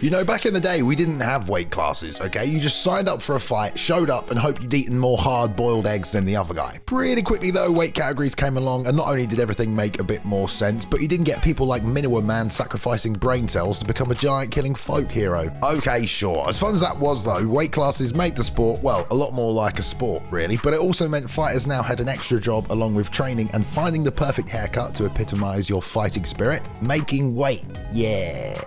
You know, back in the day, we didn't have weight classes, okay? You just signed up for a fight, showed up, and hoped you'd eaten more hard-boiled eggs than the other guy. Pretty quickly, though, weight categories came along, and not only did everything make a bit more sense, but you didn't get people like Miniwa Man sacrificing brain cells to become a giant-killing folk hero. Okay, sure. As fun as that was, though, weight classes made the sport, well, a lot more like a sport, really, but it also meant fighters now had an extra job along with training and finding the perfect haircut to epitomize your fighting spirit, making weight. Yeah.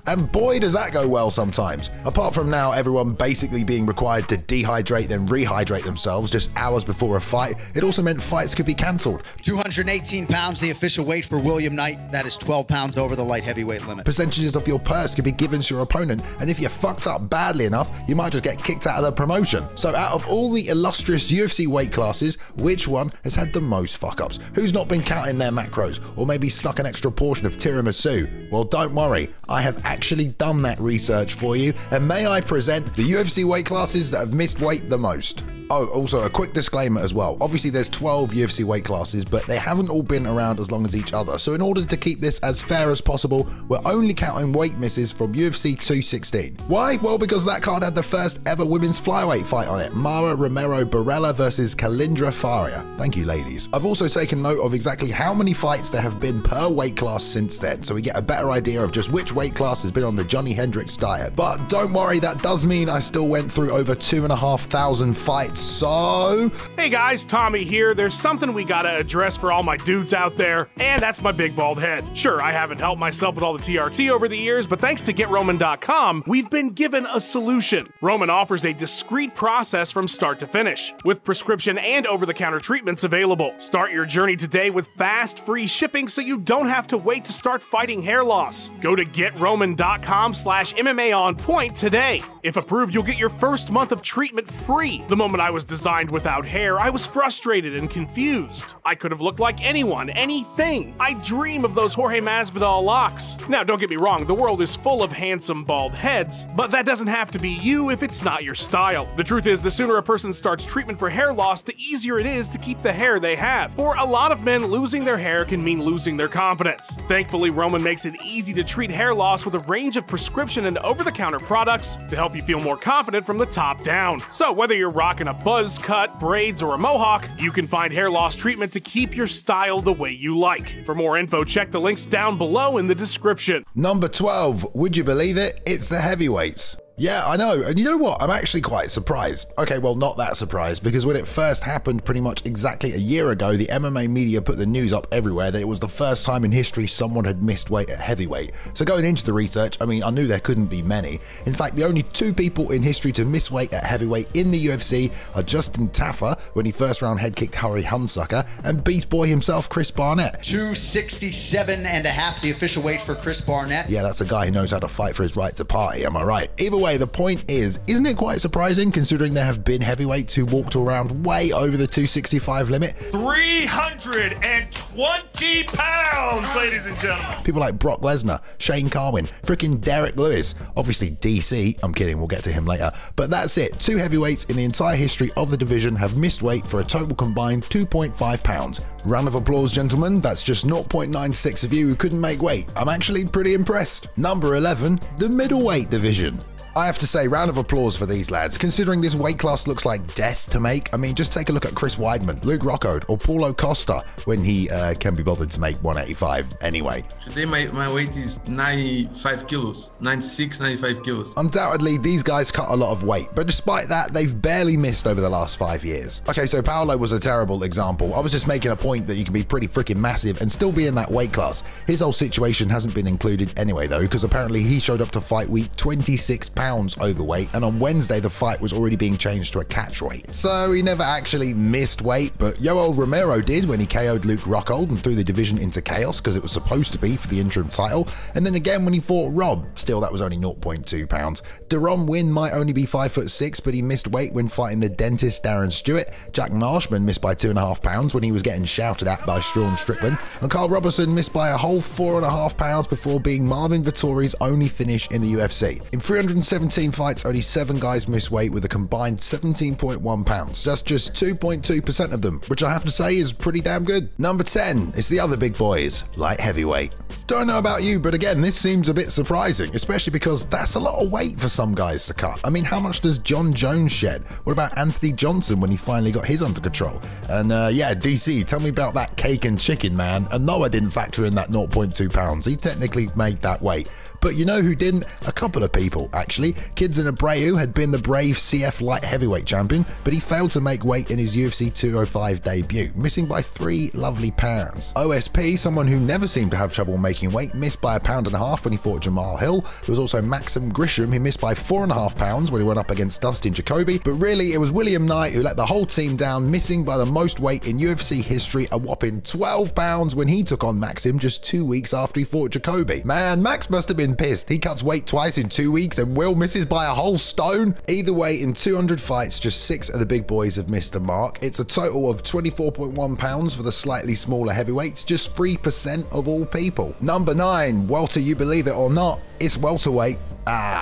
And boy, does that go well sometimes. Apart from now everyone basically being required to dehydrate then rehydrate themselves just hours before a fight, it also meant fights could be cancelled. 218 pounds, the official weight for William Knight. That is 12 pounds over the light heavyweight limit. Percentages of your purse could be given to your opponent, and if you fucked up badly enough, you might just get kicked out of the promotion. So out of all the illustrious UFC weight classes, which one has had the most fuck-ups? Who's not been counting their macros, or maybe snuck an extra portion of tiramisu? Well, don't worry, I have actually done that research for you, and may I present the UFC weight classes that have missed weight the most. Oh, also a quick disclaimer as well. Obviously there's 12 UFC weight classes, but they haven't all been around as long as each other. So in order to keep this as fair as possible, we're only counting weight misses from UFC 216. Why? Well, because that card had the first ever women's flyweight fight on it. Mara Romero Barella versus Kalindra Faria. Thank you, ladies. I've also taken note of exactly how many fights there have been per weight class since then, so we get a better idea of just which weight class has been on the Johnny Hendricks diet. But don't worry, that does mean I still went through over 2,500 fights. So, hey guys, Tommy here. There's something we gotta address for all my dudes out there, and that's my big bald head. Sure, I haven't helped myself with all the TRT over the years, but thanks to GetRoman.com, we've been given a solution. Roman offers a discreet process from start to finish, with prescription and over-the-counter treatments available. Start your journey today with fast, free shipping so you don't have to wait to start fighting hair loss. Go to GetRoman.com/MMA on point today. If approved, you'll get your first month of treatment free. The moment I was designed without hair, I was frustrated and confused. I could have looked like anyone, anything. I dream of those Jorge Masvidal locks. Now, don't get me wrong, the world is full of handsome bald heads, but that doesn't have to be you if it's not your style. The truth is, the sooner a person starts treatment for hair loss, the easier it is to keep the hair they have. For a lot of men, losing their hair can mean losing their confidence. Thankfully, Roman makes it easy to treat hair loss with a range of prescription and over-the-counter products to help you feel more confident from the top down. So whether you're rocking a buzz cut, braids, or a mohawk, you can find hair loss treatment to keep your style the way you like. For more info, check the links down below in the description. Number 12, would you believe it? It's the heavyweights. Yeah, I know, and you know what? I'm actually quite surprised. Okay, well, not that surprised, because when it first happened pretty much exactly a year ago, the MMA media put the news up everywhere that it was the first time in history someone had missed weight at heavyweight. So going into the research, I mean, I knew there couldn't be many. In fact, the only two people in history to miss weight at heavyweight in the UFC are Justin Taffer, when he first round head kicked Harry Hunsucker, and Beast Boy himself, Chris Barnett. 267.5, the official weight for Chris Barnett. Yeah, that's a guy who knows how to fight for his right to party, am I right? Either way, the point is, isn't it quite surprising considering there have been heavyweights who walked around way over the 265 limit? 320 pounds, ladies and gentlemen. People like Brock Lesnar, Shane Carwin, freaking Derek Lewis, obviously DC, I'm kidding, we'll get to him later. But that's it, two heavyweights in the entire history of the division have missed weight for a total combined 2.5 pounds. Round of applause, gentlemen, that's just 0.96 of you who couldn't make weight. I'm actually pretty impressed. Number 11, the middleweight division. I have to say, round of applause for these lads. Considering this weight class looks like death to make, I mean, just take a look at Chris Weidman, Luke Rockhold, or Paulo Costa when he can be bothered to make 185 anyway. Today my weight is 95 kilos, 96, 95 kilos. Undoubtedly, these guys cut a lot of weight, but despite that, they've barely missed over the last 5 years. Okay, so Paulo was a terrible example. I was just making a point that you can be pretty freaking massive and still be in that weight class. His whole situation hasn't been included anyway, though, because apparently he showed up to fight week 26 pounds overweight, and on Wednesday the fight was already being changed to a catch weight. So he never actually missed weight, but Yoel Romero did when he KO'd Luke Rockhold and threw the division into chaos because it was supposed to be for the interim title, and then again when he fought Rob. Still, that was only 0.2 pounds. Deron Wynn might only be 5'6", but he missed weight when fighting the dentist Darren Stewart. Jack Marshman missed by 2.5 pounds when he was getting shouted at by Sean Strickland, and Carl Robertson missed by a whole 4.5 pounds before being Marvin Vettori's only finish in the UFC. In 317 fights, only 7 guys missed weight with a combined 17.1 pounds. That's just 2.2% of them, which I have to say is pretty damn good. Number 10, it's the other big boys, light heavyweight. Don't know about you, but again, this seems a bit surprising, especially because that's a lot of weight for some guys to cut. I mean, how much does John Jones shed? What about Anthony Johnson when he finally got his under control? And yeah, DC, tell me about that cake and chicken, man. And no, I didn't factor in that 0.2 pounds. He technically made that weight. But you know who didn't? A couple of people, actually. Kidson Abreu had been the Brave CF light heavyweight champion, but he failed to make weight in his UFC 205 debut, missing by 3 lovely pounds. OSP, someone who never seemed to have trouble making weight, missed by 1.5 pounds when he fought Jamal Hill. There was also Maxim Grisham, who missed by 4.5 pounds when he went up against Dustin Jacoby. But really, it was William Knight who let the whole team down, missing by the most weight in UFC history, a whopping 12 pounds when he took on Maxim just 2 weeks after he fought Jacoby. Man, Max must have been pissed. He cuts weight twice in 2 weeks and Will misses by a whole stone. Either way, in 200 fights, just 6 of the big boys have missed the mark. It's a total of 24.1 pounds for the slightly smaller heavyweights, just 3% of all people. Number 9, welter, you believe it or not, it's welterweight.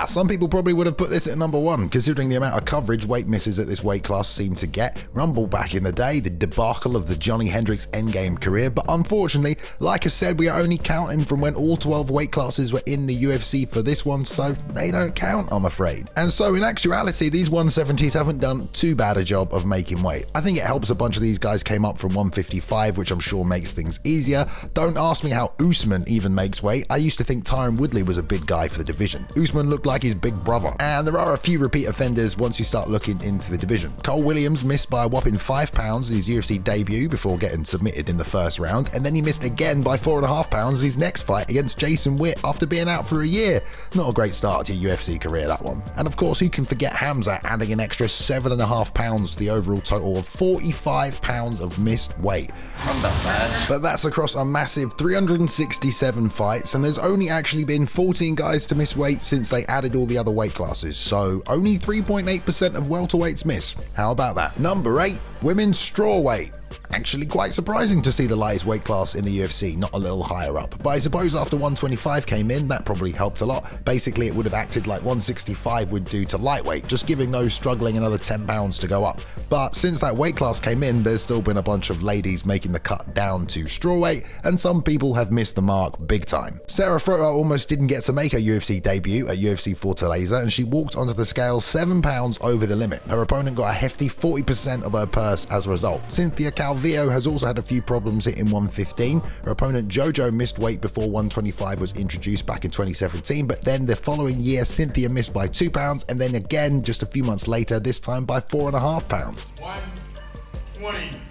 Some people probably would have put this at number 1, considering the amount of coverage weight misses at this weight class seem to get. Rumble back in the day, the debacle of the Johnny Hendricks endgame career, but unfortunately, like I said, we are only counting from when all 12 weight classes were in the UFC for this one, so they don't count, I'm afraid. And so in actuality, these 170s haven't done too bad a job of making weight. I think it helps a bunch of these guys came up from 155, which I'm sure makes things easier. Don't ask me how Usman even makes weight. I used to think Tyron Woodley was a big guy for the division. Usman looked like his big brother. And there are a few repeat offenders once you start looking into the division. Cole Williams missed by a whopping 5 pounds in his UFC debut before getting submitted in the first round, and then he missed again by 4.5 pounds in his next fight against Jason Witt after being out for a year. Not a great start to your UFC career, that one. And of course, who can forget Hamza adding an extra 7.5 pounds to the overall total of 45 pounds of missed weight. I'm not bad. But that's across a massive 367 fights, and there's only actually been 14 guys to miss weight since they added all the other weight classes, so only 3.8% of welterweights miss. How about that? Number 8, women's strawweight. Actually quite surprising to see the lightest weight class in the UFC not a little higher up, but I suppose after 125 came in, that probably helped a lot. Basically, it would have acted like 165 would do to lightweight, just giving those struggling another 10 pounds to go up. But since that weight class came in, there's still been a bunch of ladies making the cut down to strawweight, and some people have missed the mark big time. Sarah Froter almost didn't get to make her UFC debut at UFC Fortaleza, and she walked onto the scale 7 pounds over the limit. Her opponent got a hefty 40% of her purse as a result. Cynthia Calvillo has also had a few problems hitting 115. Her opponent Jojo missed weight before 125 was introduced back in 2017, but then the following year Cynthia missed by 2 pounds, and then again just a few months later, this time by 4.5 pounds. 120.5.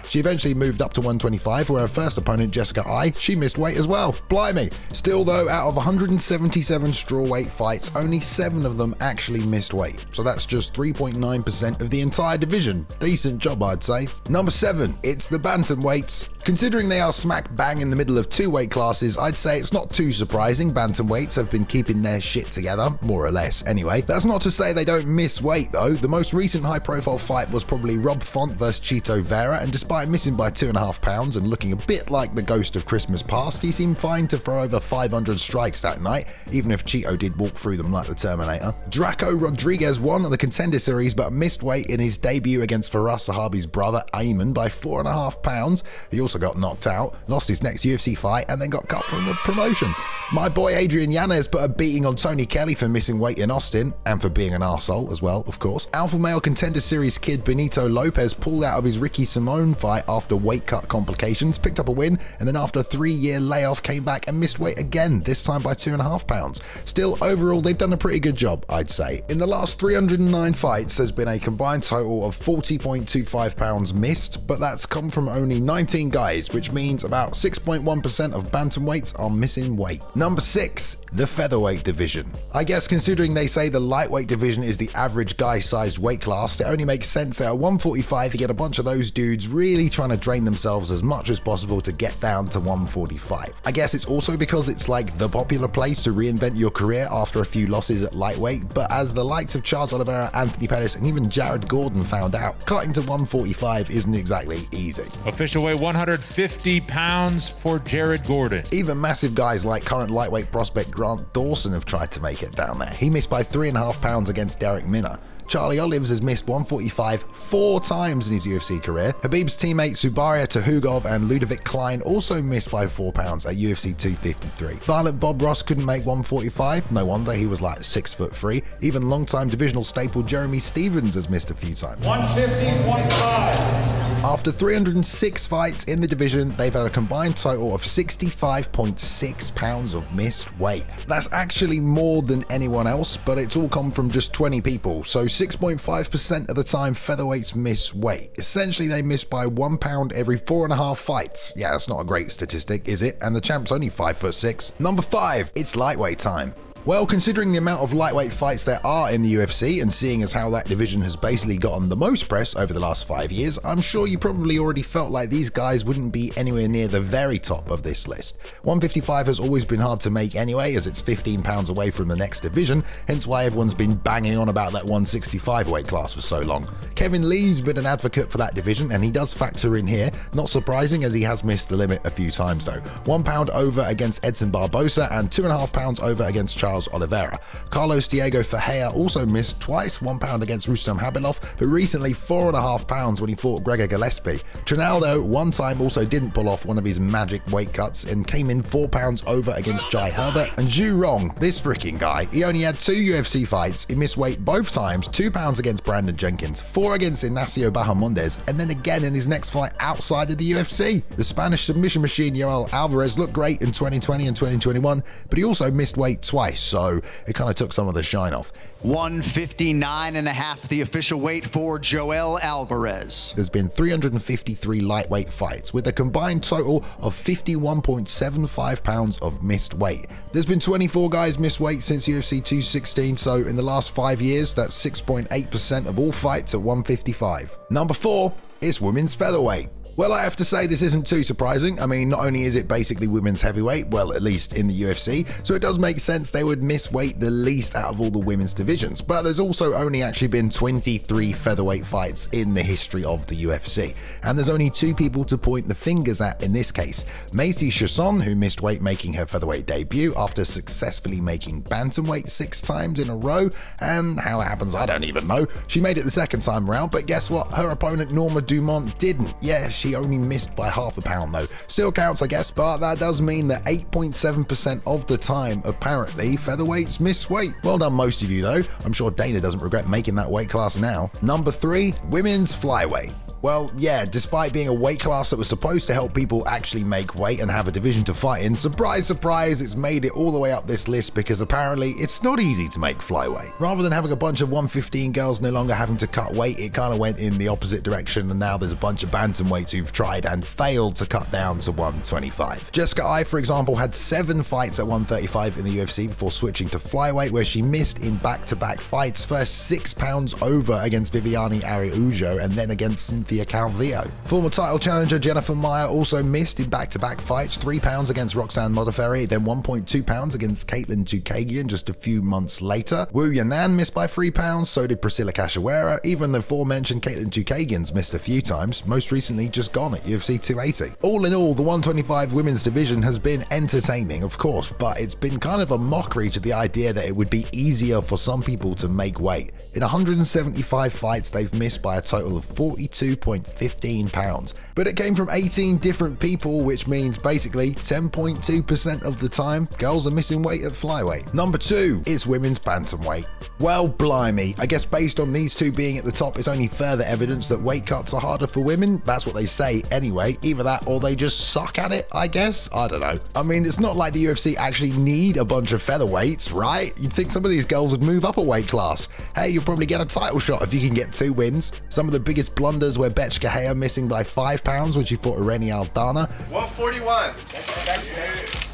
She eventually moved up to 125, where her first opponent, Jessica Ai, she missed weight as well. Blimey. Still though, out of 177 strawweight fights, only 7 of them actually missed weight. So that's just 3.9% of the entire division. Decent job, I'd say. Number 7, it's the bantamweights. Considering they are smack bang in the middle of 2 weight classes, I'd say it's not too surprising bantamweights have been keeping their shit together, more or less anyway. That's not to say they don't miss weight though. The most recent high profile fight was probably Rob Font versus Chito Vera, and despite missing by 2.5 pounds and looking a bit like the ghost of Christmas past, he seemed fine to throw over 500 strikes that night, even if Chito did walk through them like the Terminator. Draco Rodriguez won the Contender Series but missed weight in his debut against Faraz Sahabi's brother Ayman by 4.5 pounds. He also got knocked out, lost his next UFC fight, and then got cut from the promotion. My boy Adrian Yanez put a beating on Tony Kelly for missing weight in Austin, and for being an arsehole as well, of course. Alpha Male Contender Series kid Benito Lopez pulled out of his Ricky Simone fight after weight cut complications, picked up a win, and then after a 3-year layoff came back and missed weight again, this time by 2.5 pounds. Still, overall, they've done a pretty good job, I'd say. In the last 309 fights, there's been a combined total of 40.25 pounds missed, but that's come from only 19 guys, which means about 6.1% of bantamweights are missing weight. Number 6, the featherweight division. I guess considering they say the lightweight division is the average guy-sized weight class, it only makes sense that at 145 you get a bunch of those dudes really trying to drain themselves as much as possible to get down to 145. I guess it's also because it's like the popular place to reinvent your career after a few losses at lightweight, but as the likes of Charles Oliveira, Anthony Pettis, and even Jared Gordon found out, cutting to 145 isn't exactly easy. Official weight 150 pounds for Jared Gordon. Even massive guys like current lightweight prospect Grant Dawson have tried to make it down there. He missed by 3.5 pounds against Derek Minner. Charlie Olives has missed 145 4 times in his UFC career. Khabib's teammate Subaria Tuhugov and Ludovic Klein also missed by 4 pounds at UFC 253. Violent Bob Ross couldn't make 145. No wonder, he was like 6'3". Even longtime divisional staple Jeremy Stevens has missed a few times. 150.5. After 306 fights in the division, they've had a combined total of 65.6 pounds of missed weight. That's actually more than anyone else, but it's all come from just 20 people, so 6.5% of the time featherweights miss weight. Essentially, they miss by 1 pound every 4.5 fights. Yeah, that's not a great statistic, is it? And the champ's only 5'6". Number 5, it's lightweight time. Well, considering the amount of lightweight fights there are in the UFC and seeing as how that division has basically gotten the most press over the last 5 years, I'm sure you probably already felt like these guys wouldn't be anywhere near the very top of this list. 155 has always been hard to make anyway, as it's 15 pounds away from the next division, hence why everyone's been banging on about that 165 weight class for so long. Kevin Lee's been an advocate for that division, and he does factor in here, not surprising as he has missed the limit a few times though. 1 pound over against Edson Barbosa and 2.5 pounds over against Charles Oliveira. Carlos Diego Ferreira also missed twice, 1 pound against Rustam Habilov, but recently 4.5 pounds when he fought Gregor Gillespie. Trinaldo one time also didn't pull off one of his magic weight cuts and came in 4 pounds over against Jai Herbert. And Zhu Rong, this freaking guy, he only had 2 UFC fights, he missed weight both times, 2 pounds against Brandon Jenkins, 4 against Ignacio Bahamondes, and then again in his next fight outside of the UFC. The Spanish submission machine Yoel Alvarez looked great in 2020 and 2021, but he also missed weight twice, so it kind of took some of the shine off. 159.5, the official weight for Joel Alvarez. There's been 353 lightweight fights with a combined total of 51.75 pounds of missed weight. There's been 24 guys miss weight since UFC 216, so in the last 5 years, that's 6.8% of all fights at 155. Number 4 is women's featherweight. Well, I have to say this isn't too surprising. I mean, not only is it basically women's heavyweight, well, at least in the UFC, so it does make sense they would miss weight the least out of all the women's divisions. But there's also only actually been 23 featherweight fights in the history of the UFC. And there's only 2 people to point the fingers at in this case. Macy Chiasson, who missed weight making her featherweight debut after successfully making bantamweight 6 times in a row. And how that happens, I don't even know. She made it the second time around, but guess what? Her opponent Norma Dumont didn't. Yeah, she only missed by half a pound though. Still counts, I guess, but that does mean that 8.7% of the time, apparently, featherweights miss weight. Well done most of you though. I'm sure Dana doesn't regret making that weight class now. Number 3, women's flyweight. Well, yeah, despite being a weight class that was supposed to help people actually make weight and have a division to fight in, surprise, surprise, it's made it all the way up this list because apparently it's not easy to make flyweight. Rather than having a bunch of 115 girls no longer having to cut weight, it kind of went in the opposite direction, and now there's a bunch of bantamweights who've tried and failed to cut down to 125. Jessica Ai, for example, had 7 fights at 135 in the UFC before switching to flyweight, where she missed in back-to-back fights, first 6 pounds over against Viviane Araújo and then against Cynthia Calvillo. Former title challenger Jennifer Maia also missed in back-to-back fights, 3 pounds against Roxanne Modafferi, then 1.2 pounds against Caitlin Chookagian just a few months later. Wu Yanan missed by 3 pounds, so did Priscilla Cachoeira. Even the aforementioned Caitlin Chookagian's missed a few times, most recently just gone at UFC 280. All in all, the 125 women's division has been entertaining, of course, but it's been kind of a mockery to the idea that it would be easier for some people to make weight. In 175 fights, they've missed by a total of 42.15 pounds. But it came from 18 different people, which means basically 10.2% of the time, girls are missing weight at flyweight. Number 2 is women's bantamweight. Well, blimey, I guess based on these 2 being at the top, it's only further evidence that weight cuts are harder for women. That's what they say anyway. Either that or they just suck at it, I guess. I don't know. I mean, it's not like the UFC actually need a bunch of featherweights, right? You'd think some of these girls would move up a weight class. Hey, you'll probably get a title shot if you can get 2 wins. Some of the biggest blunders were Betch Gahea missing by 5 pounds when she fought Irene Aldana. 141.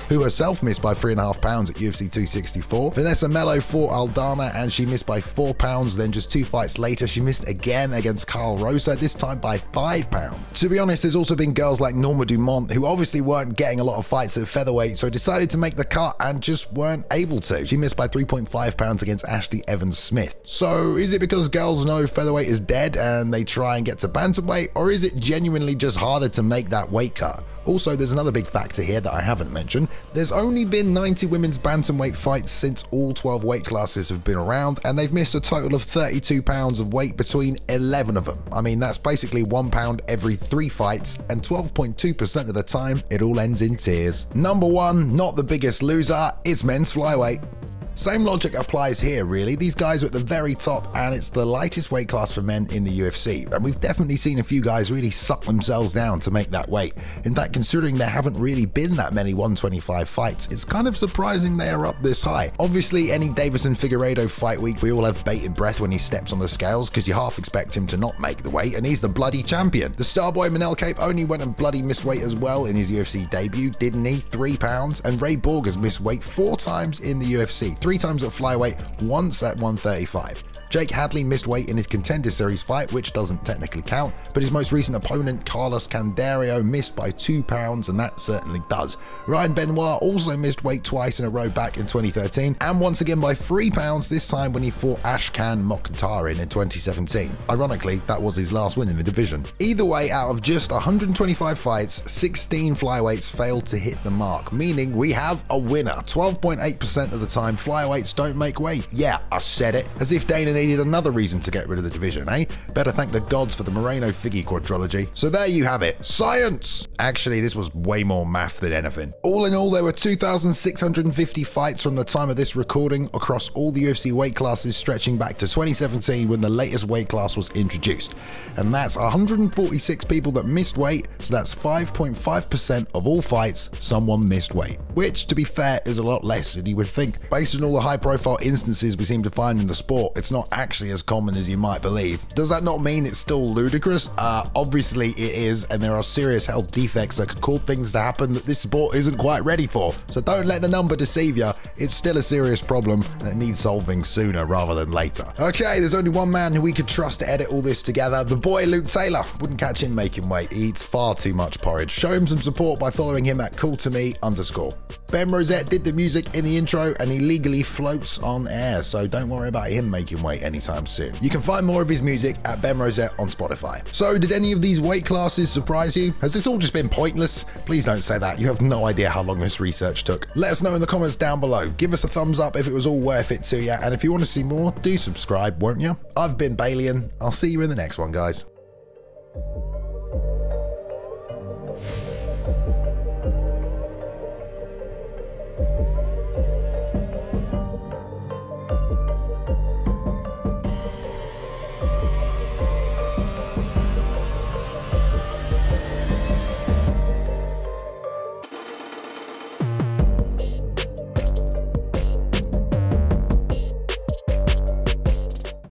Who herself missed by 3.5 pounds at UFC 264. Vanessa Mello fought Aldana and she missed by 4 pounds, then just 2 fights later she missed again against Carl Rosa, this time by 5 pounds. To be honest, there's also been girls like Norma Dumont who obviously weren't getting a lot of fights at featherweight, so decided to make the cut and just weren't able to. She missed by 3.5 pounds against Ashley Evans Smith. So is it because girls know featherweight is dead and they try and get to bantamweight, or is it genuinely just harder to make that weight cut? Also, there's another big factor here that I haven't mentioned. There's only been 90 women's bantamweight fights since all 12 weight classes have been around, and they've missed a total of 32 pounds of weight between 11 of them. I mean, that's basically 1 pound every 3 fights, and 12.2% of the time, it all ends in tears. Number 1, not the biggest loser, it's men's flyweight. Same logic applies here really. These guys are at the very top and it's the lightest weight class for men in the UFC. And we've definitely seen a few guys really suck themselves down to make that weight. In fact, considering there haven't really been that many 125 fights, it's kind of surprising they are up this high. Obviously, any Davison-Figueiredo fight week, we all have bated breath when he steps on the scales because you half expect him to not make the weight, and he's the bloody champion. The Starboy Manel Cape only went and bloody missed weight as well in his UFC debut, didn't he? 3 pounds. And Ray Borg has missed weight 4 times in the UFC. 3 times at flyweight, once at 135. Jake Hadley missed weight in his Contender Series fight, which doesn't technically count, but his most recent opponent, Carlos Candario, missed by 2 pounds, and that certainly does. Ryan Benoit also missed weight twice in a row back in 2013, and once again by 3 pounds, this time when he fought Ashkan Mokhtarin in 2017. Ironically, that was his last win in the division. Either way, out of just 125 fights, 16 flyweights failed to hit the mark, meaning we have a winner. 12.8% of the time, flyweights don't make weight. Yeah, I said it. As if Dana needed another reason to get rid of the division, eh? Better thank the gods for the Moreno-Figgy quadrilogy. So there you have it. Science! Actually, this was way more math than anything. All in all, there were 2,650 fights from the time of this recording across all the UFC weight classes, stretching back to 2017 when the latest weight class was introduced. And that's 146 people that missed weight, so that's 5.5% of all fights someone missed weight. Which, to be fair, is a lot less than you would think. Based on all the high-profile instances we seem to find in the sport, it's not actually as common as you might believe. Does that not mean it's still ludicrous? Obviously it is, and there are serious health defects that could cause things to happen that this sport isn't quite ready for. So don't let the number deceive you. It's still a serious problem that needs solving sooner rather than later. Okay, there's only one man who we could trust to edit all this together. The boy Luke Taylor. Wouldn't catch him making weight. He eats far too much porridge. Show him some support by following him at cooltome_. Ben Rosette did the music in the intro and he legally floats on air, so don't worry about him making weight anytime soon. You can find more of his music at Ben Rosette on Spotify. So did any of these weight classes surprise you? Has this all just been pointless? Please don't say that. You have no idea how long this research took. Let us know in the comments down below. Give us a thumbs up if it was all worth it to you, and if you want to see more, do subscribe, won't you? I've been Balian. I'll see you in the next one, guys.